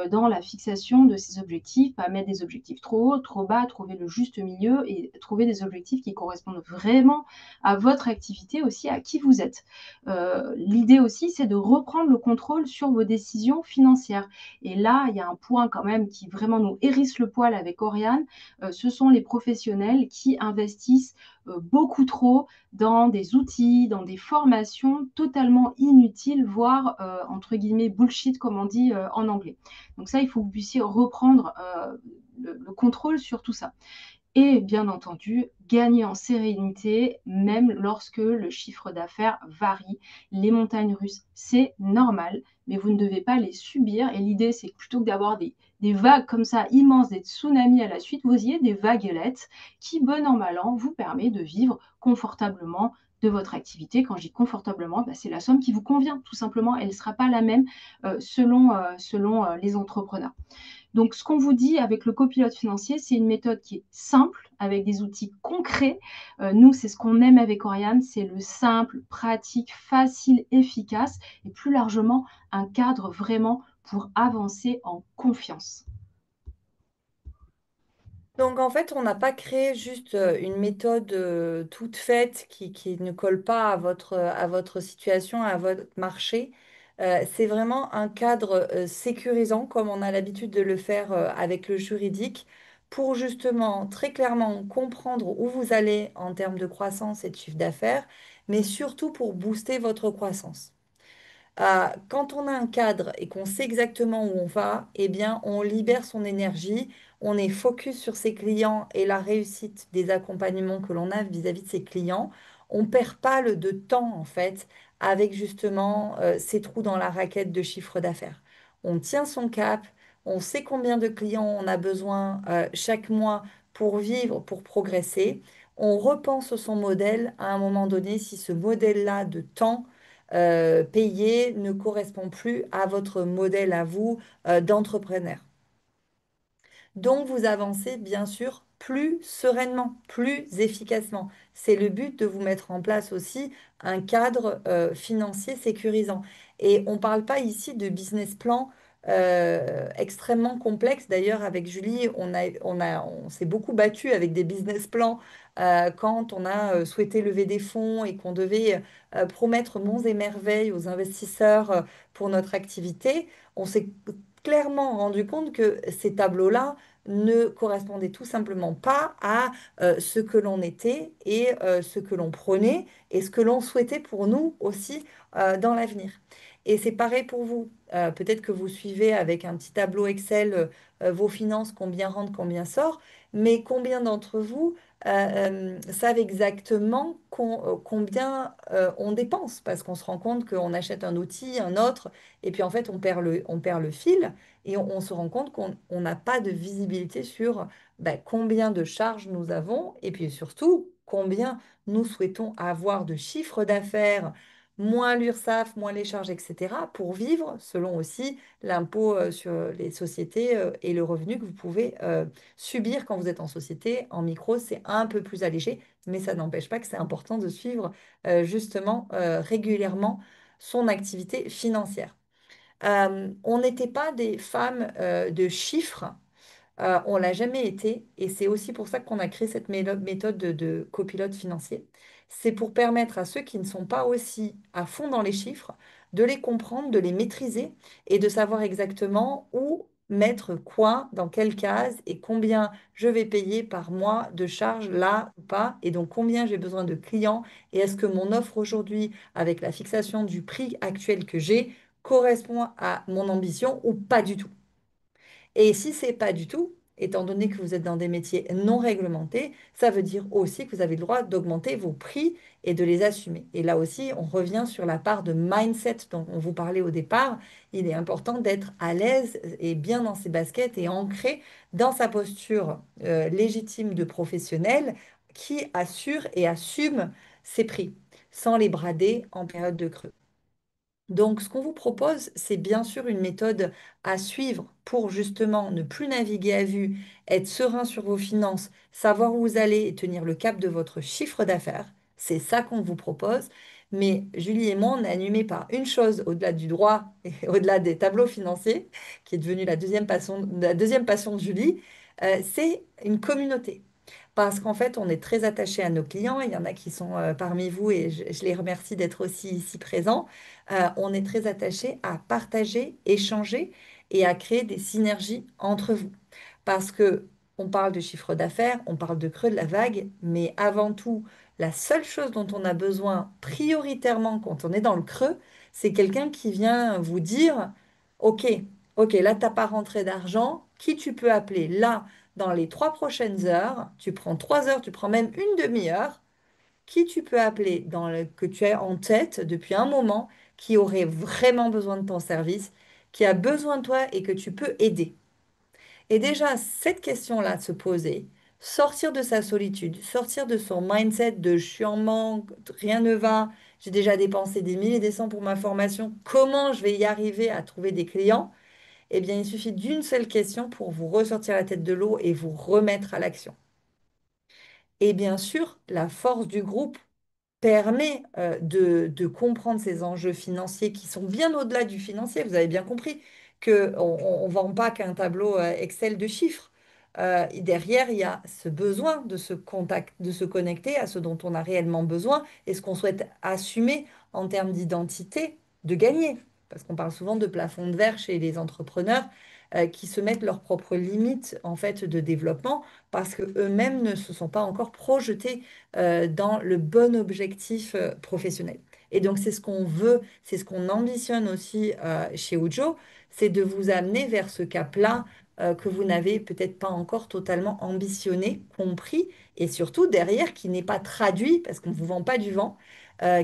dans la fixation de ces objectifs, pas mettre des objectifs trop hauts, trop bas, trouver le juste milieu et trouver des objectifs qui correspondent vraiment à votre activité aussi, à qui vous êtes. L'idée aussi, c'est de reprendre le contrôle sur vos décisions financières. Et là, il y a un point quand même qui vraiment nous hérisse le poil avec Oriane. Ce sont les professionnels qui investissent beaucoup trop dans des outils, dans des formations totalement inutiles, voire entre guillemets bullshit comme on dit en anglais. Donc ça, il faut que vous puissiez reprendre le contrôle sur tout ça. Et bien entendu, gagner en sérénité, même lorsque le chiffre d'affaires varie. Les montagnes russes, c'est normal, mais vous ne devez pas les subir. Et l'idée, c'est que plutôt que d'avoir des vagues comme ça immenses, des tsunamis à la suite, vous ayez des vaguelettes qui, bon an, mal an, vous permet de vivre confortablement de votre activité. Quand je dis confortablement, c'est la somme qui vous convient, tout simplement. Elle ne sera pas la même selon les entrepreneurs. Donc, ce qu'on vous dit avec le copilote financier, c'est une méthode qui est simple, avec des outils concrets. Nous, c'est ce qu'on aime avec Oriane, c'est le simple, pratique, facile, efficace, et plus largement, un cadre vraiment pour avancer en confiance. Donc en fait, on n'a pas créé juste une méthode toute faite qui ne colle pas à votre situation, à votre marché. C'est vraiment un cadre sécurisant, comme on a l'habitude de le faire avec le juridique, pour justement très clairement comprendre où vous allez en termes de croissance et de chiffre d'affaires, mais surtout pour booster votre croissance. Quand on a un cadre et qu'on sait exactement où on va, eh bien, on libère son énergie, on est focus sur ses clients et la réussite des accompagnements que l'on a vis-à-vis de ses clients. On perd pas de temps, en fait, avec justement ces trous dans la raquette de chiffre d'affaires. On tient son cap, on sait combien de clients on a besoin chaque mois pour vivre, pour progresser. On repense son modèle à un moment donné si ce modèle-là de temps payé ne correspond plus à votre modèle à vous d'entrepreneur. Donc, vous avancez bien sûr plus sereinement, plus efficacement. C'est le but de vous mettre en place aussi un cadre financier sécurisant. Et on ne parle pas ici de business plan extrêmement complexe. D'ailleurs, avec Julie, on s'est beaucoup battu avec des business plans quand on a souhaité lever des fonds et qu'on devait promettre monts et merveilles aux investisseurs pour notre activité. On s'est clairement rendu compte que ces tableaux-là ne correspondaient tout simplement pas à ce que l'on était et ce que l'on prenait et ce que l'on souhaitait pour nous aussi dans l'avenir. Et c'est pareil pour vous. Peut-être que vous suivez avec un petit tableau Excel vos finances, combien rentre, combien sort, mais combien d'entre vous savent exactement combien on dépense? Parce qu'on se rend compte qu'on achète un outil, un autre, et puis en fait on perd le fil et on se rend compte qu'on n'a pas de visibilité sur combien de charges nous avons et puis surtout combien nous souhaitons avoir de chiffre d'affaires moins l'URSSAF, moins les charges, etc., pour vivre selon aussi l'impôt sur les sociétés et le revenu que vous pouvez subir quand vous êtes en société. En micro, c'est un peu plus allégé, mais ça n'empêche pas que c'est important de suivre justement régulièrement son activité financière. On n'était pas des femmes de chiffres. On l'a jamais été et c'est aussi pour ça qu'on a créé cette méthode de copilote financier. C'est pour permettre à ceux qui ne sont pas aussi à fond dans les chiffres de les comprendre, de les maîtriser et de savoir exactement où mettre quoi, dans quelle case et combien je vais payer par mois de charges là ou pas et donc combien j'ai besoin de clients et est-ce que mon offre aujourd'hui avec la fixation du prix actuel que j'ai correspond à mon ambition ou pas du tout. Et si c'est pas du tout, étant donné que vous êtes dans des métiers non réglementés, ça veut dire aussi que vous avez le droit d'augmenter vos prix et de les assumer. Et là aussi, on revient sur la part de mindset dont on vous parlait au départ. Il est important d'être à l'aise et bien dans ses baskets et ancré dans sa posture légitime de professionnel qui assure et assume ses prix sans les brader en période de creux. Donc, ce qu'on vous propose, c'est bien sûr une méthode à suivre pour justement ne plus naviguer à vue, être serein sur vos finances, savoir où vous allez et tenir le cap de votre chiffre d'affaires. C'est ça qu'on vous propose. Mais Julie et moi, on est animés par une chose au-delà du droit et au-delà des tableaux financiers, qui est devenue la deuxième passion de Julie, c'est une communauté. Parce qu'en fait, on est très attaché à nos clients. Il y en a qui sont parmi vous et je les remercie d'être aussi ici présents. On est très attaché à partager, échanger et à créer des synergies entre vous. Parce que on parle de chiffre d'affaires, on parle de creux de la vague, mais avant tout, la seule chose dont on a besoin prioritairement quand on est dans le creux, c'est quelqu'un qui vient vous dire, OK, OK, là, tu n'as pas rentré d'argent, qui tu peux appeler là dans les 3 prochaines heures, tu prends 3 heures, tu prends même une demi-heure, qui tu peux appeler que tu as en tête depuis un moment, qui aurait vraiment besoin de ton service, qui a besoin de toi et que tu peux aider. Et déjà, cette question-là de se poser, sortir de sa solitude, sortir de son mindset de je suis en manque, rien ne va, j'ai déjà dépensé des milliers et des cents pour ma formation, comment je vais y arriver à trouver des clients? Eh bien, il suffit d'une seule question pour vous ressortir la tête de l'eau et vous remettre à l'action. Et bien sûr, la force du groupe permet de comprendre ces enjeux financiers qui sont bien au-delà du financier. Vous avez bien compris qu'on ne vend pas qu'un tableau Excel de chiffres. Et derrière, il y a ce besoin de se de se connecter à ce dont on a réellement besoin et ce qu'on souhaite assumer en termes d'identité, de gagner. Parce qu'on parle souvent de plafond de verre chez les entrepreneurs qui se mettent leurs propres limites en fait de développement parce que eux-mêmes ne se sont pas encore projetés dans le bon objectif professionnel. Et donc, c'est ce qu'on veut, c'est ce qu'on ambitionne aussi chez Ujo, c'est de vous amener vers ce cap-là que vous n'avez peut-être pas encore totalement ambitionné, compris, et surtout derrière qui n'est pas traduit, parce qu'on ne vous vend pas du vent,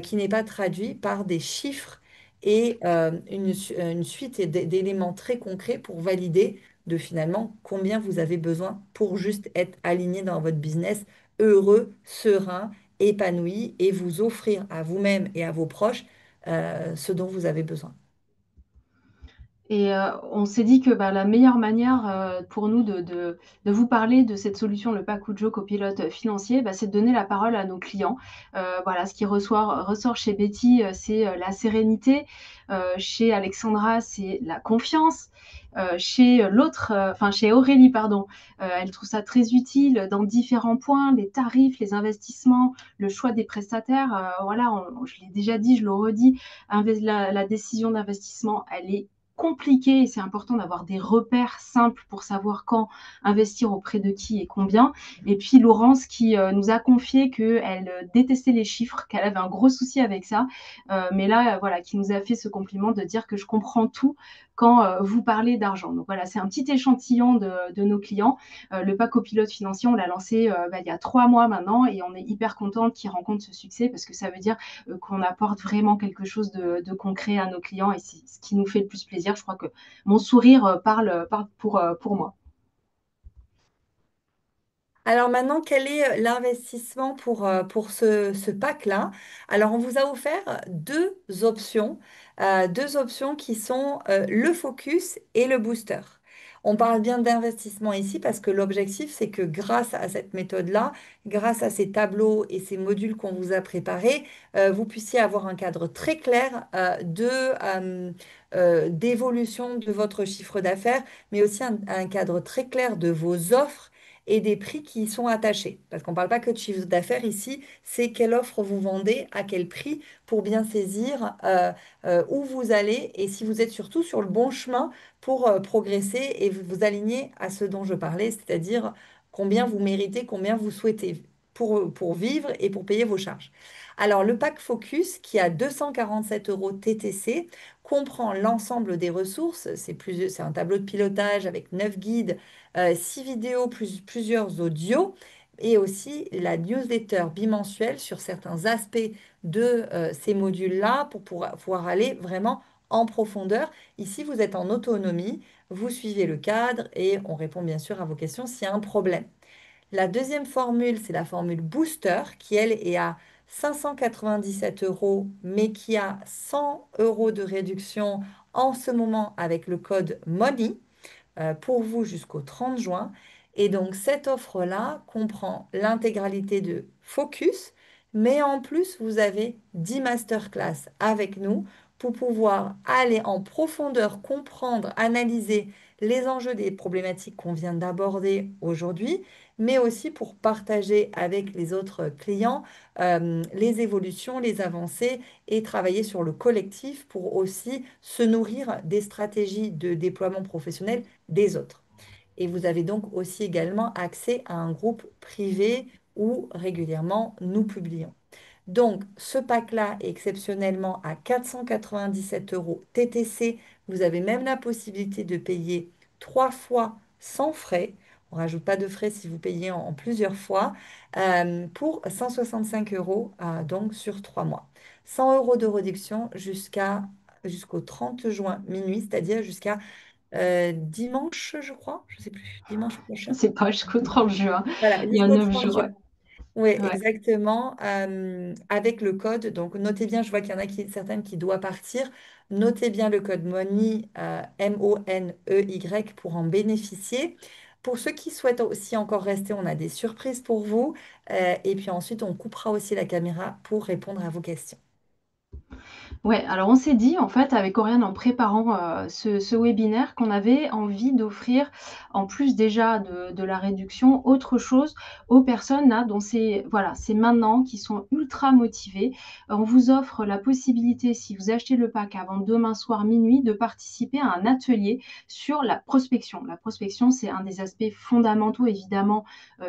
qui n'est pas traduit par des chiffres et une suite d'éléments très concrets pour valider de finalement combien vous avez besoin pour juste être aligné dans votre business heureux, serein, épanoui et vous offrir à vous-même et à vos proches ce dont vous avez besoin. Et on s'est dit que bah, la meilleure manière pour nous de vous parler de cette solution, le Pakujo copilote financier, bah, c'est de donner la parole à nos clients. Voilà, ce qui ressort chez Betty, c'est la sérénité. Chez Alexandra, c'est la confiance. Chez l'autre, enfin chez Aurélie, pardon, elle trouve ça très utile dans différents points, les tarifs, les investissements, le choix des prestataires. Voilà, je l'ai déjà dit, je le redis, la décision d'investissement, elle est compliqué et c'est important d'avoir des repères simples pour savoir quand investir auprès de qui et combien. Et puis Laurence qui nous a confié qu'elle détestait les chiffres, qu'elle avait un gros souci avec ça, mais là voilà, qui nous a fait ce compliment de dire que je comprends tout quand vous parlez d'argent. Donc voilà, c'est un petit échantillon de nos clients. Le pack copilote financier, on l'a lancé il y a 3 mois maintenant et on est hyper content qu'il rencontre ce succès parce que ça veut dire qu'on apporte vraiment quelque chose de concret à nos clients et c'est ce qui nous fait le plus plaisir. Je crois que mon sourire parle pour moi. Alors maintenant, quel est l'investissement pour ce pack-là? Alors, on vous a offert deux options qui sont le focus et le booster. On parle bien d'investissement ici parce que l'objectif, c'est que grâce à cette méthode-là, grâce à ces tableaux et ces modules qu'on vous a préparés, vous puissiez avoir un cadre très clair d'évolution de votre chiffre d'affaires, mais aussi un cadre très clair de vos offres et des prix qui y sont attachés. Parce qu'on ne parle pas que de chiffre d'affaires ici, c'est quelle offre vous vendez, à quel prix, pour bien saisir où vous allez et si vous êtes surtout sur le bon chemin pour progresser et vous aligner à ce dont je parlais, c'est-à-dire combien vous méritez, combien vous souhaitez pour vivre et pour payer vos charges. Alors, le pack Focus, qui a 247 euros TTC, comprend l'ensemble des ressources. C'est un tableau de pilotage avec 9 guides, 6 vidéos plus plusieurs audios et aussi la newsletter bimensuelle sur certains aspects de ces modules-là pour pouvoir aller vraiment en profondeur. Ici, vous êtes en autonomie, vous suivez le cadre et on répond bien sûr à vos questions s'il y a un problème. La deuxième formule, c'est la formule Booster qui, elle, est à 597 euros, mais qui a 100 euros de réduction en ce moment avec le code MONEY pour vous jusqu'au 30 juin. Et donc, cette offre-là comprend l'intégralité de Focus, mais en plus, vous avez 10 masterclass avec nous pour pouvoir aller en profondeur, comprendre, analyser les enjeux des problématiques qu'on vient d'aborder aujourd'hui, mais aussi pour partager avec les autres clients les évolutions, les avancées et travailler sur le collectif pour aussi se nourrir des stratégies de déploiement professionnel des autres. Et vous avez donc aussi également accès à un groupe privé où régulièrement nous publions. Donc, ce pack-là est exceptionnellement à 497 euros TTC. Vous avez même la possibilité de payer 3 fois sans frais. On ne rajoute pas de frais si vous payez en plusieurs fois pour 165 euros donc sur 3 mois. 100 euros de réduction jusqu'au 30 juin minuit, c'est-à-dire jusqu'à dimanche, je crois, je ne sais plus, dimanche prochain. C'est pas jusqu'au 30 juin, Voilà, il y a jusqu'au 9 30 jours. juin. Oui, Ouais. exactement. Avec le code, donc notez bien, je vois qu'il y en a certaines qui doivent partir. Notez bien le code MONEY, MONEY, pour en bénéficier. Pour ceux qui souhaitent aussi encore rester, on a des surprises pour vous. Et puis ensuite, on coupera aussi la caméra pour répondre à vos questions. Ouais, alors on s'est dit en fait avec Oriane en préparant ce webinaire qu'on avait envie d'offrir en plus déjà de la réduction autre chose aux personnes là dont c'est maintenant qui sont ultra motivées. On vous offre la possibilité si vous achetez le pack avant demain soir minuit de participer à un atelier sur la prospection. La prospection c'est un des aspects fondamentaux évidemment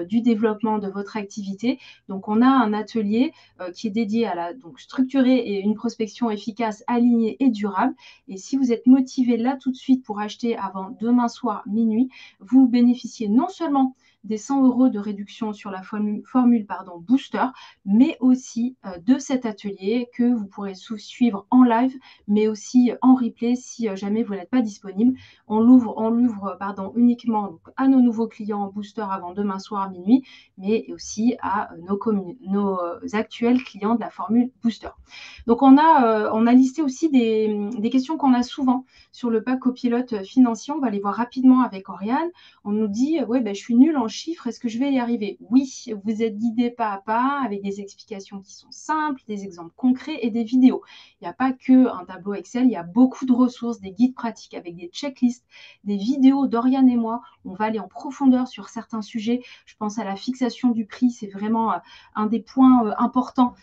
du développement de votre activité. Donc on a un atelier qui est dédié à la donc structurer et une prospection efficace, alignée et durable. Et si vous êtes motivé là tout de suite pour acheter avant demain soir minuit, vous bénéficiez non seulement des 100 euros de réduction sur la formule pardon, booster, mais aussi de cet atelier que vous pourrez suivre en live, mais aussi en replay si jamais vous n'êtes pas disponible. On l'ouvre pardon, uniquement donc, à nos nouveaux clients en booster avant demain soir à minuit, mais aussi à nos actuels clients de la formule booster. Donc on a listé aussi des questions qu'on a souvent sur le pack copilote financier. On va les voir rapidement avec Oriane. On nous dit, ouais, ben, je suis nulle en chiffres, est-ce que je vais y arriver? Oui, vous êtes guidé pas à pas avec des explications qui sont simples, des exemples concrets et des vidéos. Il n'y a pas que un tableau Excel, il y a beaucoup de ressources, des guides pratiques avec des checklists, des vidéos d'Oriane et moi. On va aller en profondeur sur certains sujets. Je pense à la fixation du prix, c'est vraiment un des points importants,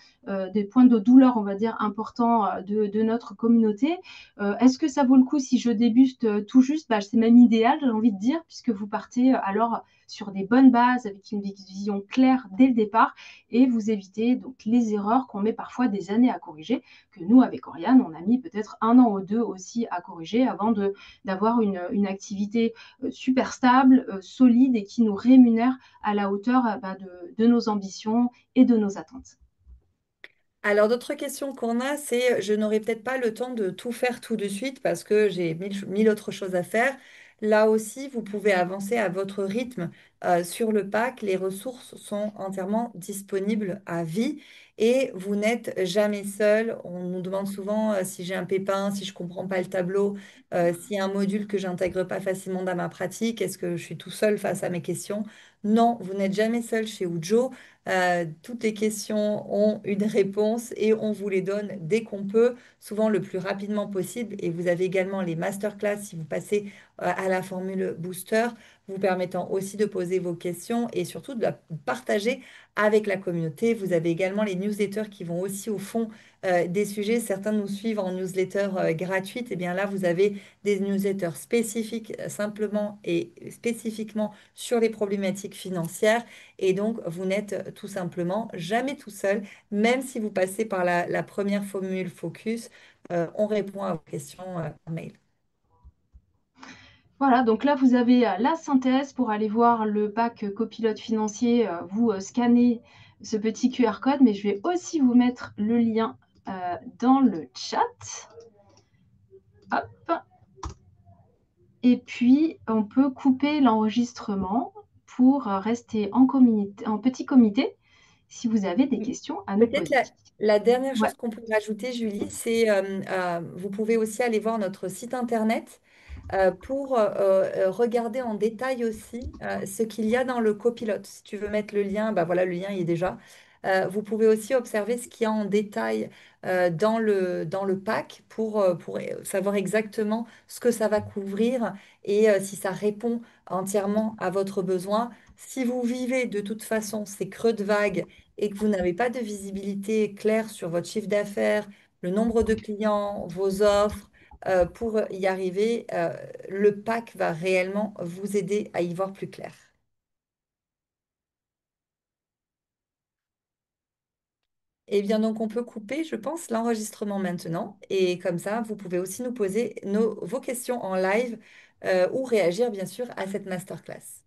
des points de douleur, on va dire, importants de notre communauté. Est-ce que ça vaut le coup si je débute tout juste? Bah, c'est même idéal, j'ai envie de dire, puisque vous partez alors sur des bonnes bases avec une vision claire dès le départ et vous évitez donc les erreurs qu'on met parfois des années à corriger, que nous, avec Oriane, on a mis peut-être un an ou deux aussi à corriger avant d'avoir une activité super stable, solide et qui nous rémunère à la hauteur bah, de nos ambitions et de nos attentes. Alors, d'autres questions qu'on a, c'est je n'aurai peut-être pas le temps de tout faire tout de suite parce que j'ai mille autres choses à faire. Là aussi, vous pouvez avancer à votre rythme sur le pack. Les ressources sont entièrement disponibles à vie et vous n'êtes jamais seul. On nous demande souvent si j'ai un pépin, si je ne comprends pas le tableau, s'il y a un module que j'intègre pas facilement dans ma pratique, est-ce que je suis tout seul face à mes questions? Non, vous n'êtes jamais seul chez Ujo. Toutes les questions ont une réponse et on vous les donne dès qu'on peut, souvent le plus rapidement possible. Et vous avez également les masterclass si vous passez à la formule booster, vous permettant aussi de poser vos questions et surtout de la partager avec la communauté. Vous avez également les newsletters qui vont aussi au fond des sujets. Certains nous suivent en newsletter gratuite. Et bien là, vous avez des newsletters spécifiques simplement et spécifiquement sur les problématiques financières. Et donc, vous n'êtes tout simplement jamais tout seul, même si vous passez par la première formule focus, on répond à vos questions par mail. Voilà, donc là, vous avez la synthèse pour aller voir le pack copilote financier. Vous scannez ce petit QR code, mais je vais aussi vous mettre le lien dans le chat. Hop. Et puis, on peut couper l'enregistrement pour rester en petit comité si vous avez des questions à nous Peut-être poser. la dernière Ouais. chose qu'on peut rajouter, Julie, c'est vous pouvez aussi aller voir notre site internet pour regarder en détail aussi ce qu'il y a dans le copilote. Si tu veux mettre le lien, bah voilà, le lien y est déjà. Vous pouvez aussi observer ce qu'il y a en détail dans le pack pour savoir exactement ce que ça va couvrir et si ça répond entièrement à votre besoin. Si vous vivez de toute façon ces creux de vague et que vous n'avez pas de visibilité claire sur votre chiffre d'affaires, le nombre de clients, vos offres, pour y arriver, le pack va réellement vous aider à y voir plus clair. Eh bien, donc, on peut couper, je pense, l'enregistrement maintenant. Et comme ça, vous pouvez aussi nous poser vos questions en live ou réagir, bien sûr, à cette masterclass.